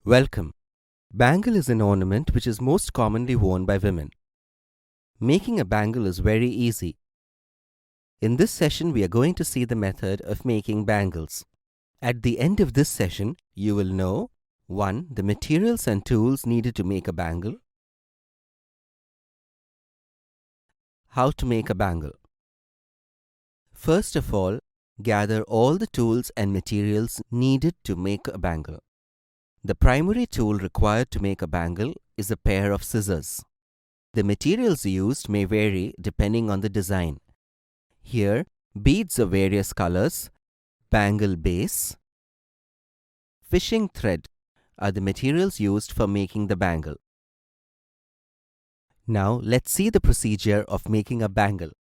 Welcome. Bangle is an ornament which is most commonly worn by women. Making a bangle is very easy. In this session, we are going to see the method of making bangles. At the end of this session, you will know 1. The materials and tools needed to make a bangle. How to make a bangle. First of all, gather all the tools and materials needed to make a bangle. The primary tool required to make a bangle is a pair of scissors. The materials used may vary depending on the design. Here, beads of various colors, bangle base, fishing thread are the materials used for making the bangle. Now, let's see the procedure of making a bangle.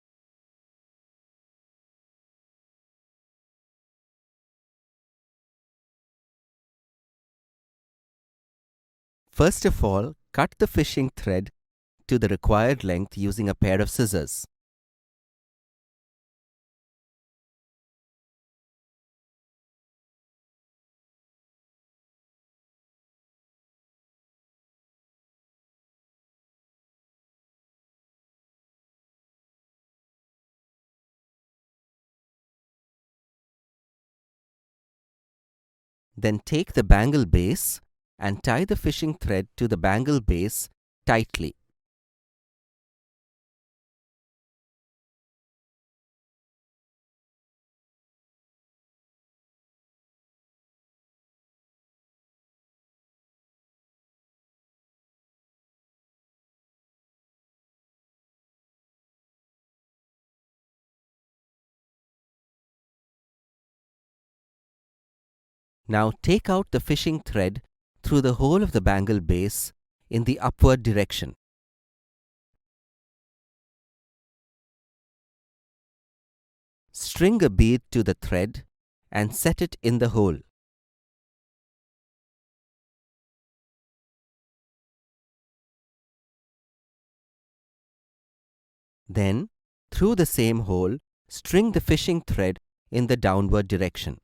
First of all, cut the fishing thread to the required length using a pair of scissors. Then take the bangle base and tie the fishing thread to the bangle base tightly. Now take out the fishing thread through the hole of the bangle base in the upward direction. String a bead to the thread and set it in the hole. Then, through the same hole, string the fishing thread in the downward direction.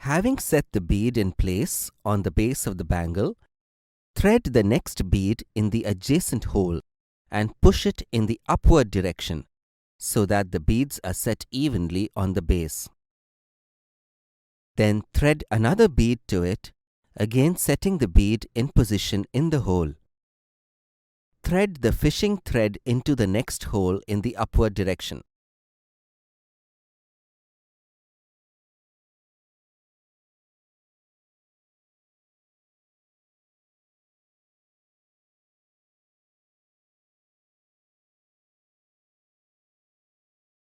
Having set the bead in place on the base of the bangle, thread the next bead in the adjacent hole and push it in the upward direction so that the beads are set evenly on the base. Then thread another bead to it, again setting the bead in position in the hole. Thread the fishing thread into the next hole in the upward direction.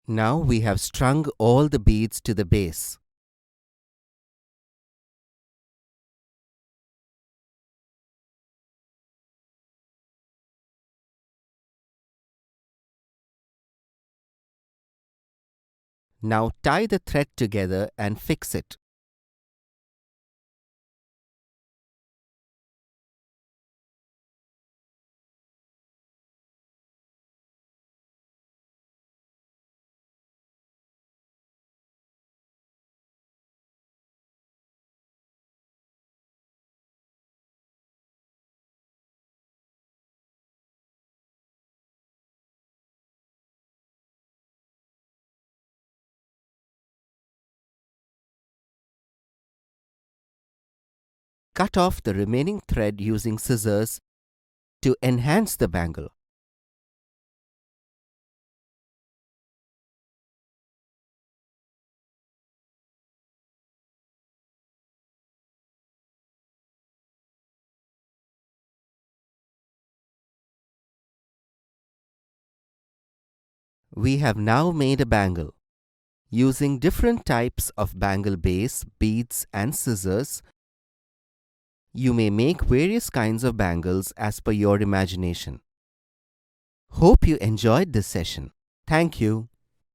Now we have strung all the beads to the base. Now tie the thread together and fix it. Cut off the remaining thread using scissors to enhance the bangle. We have now made a bangle. Using different types of bangle base, beads and scissors, you may make various kinds of bangles as per your imagination. Hope you enjoyed this session. Thank you.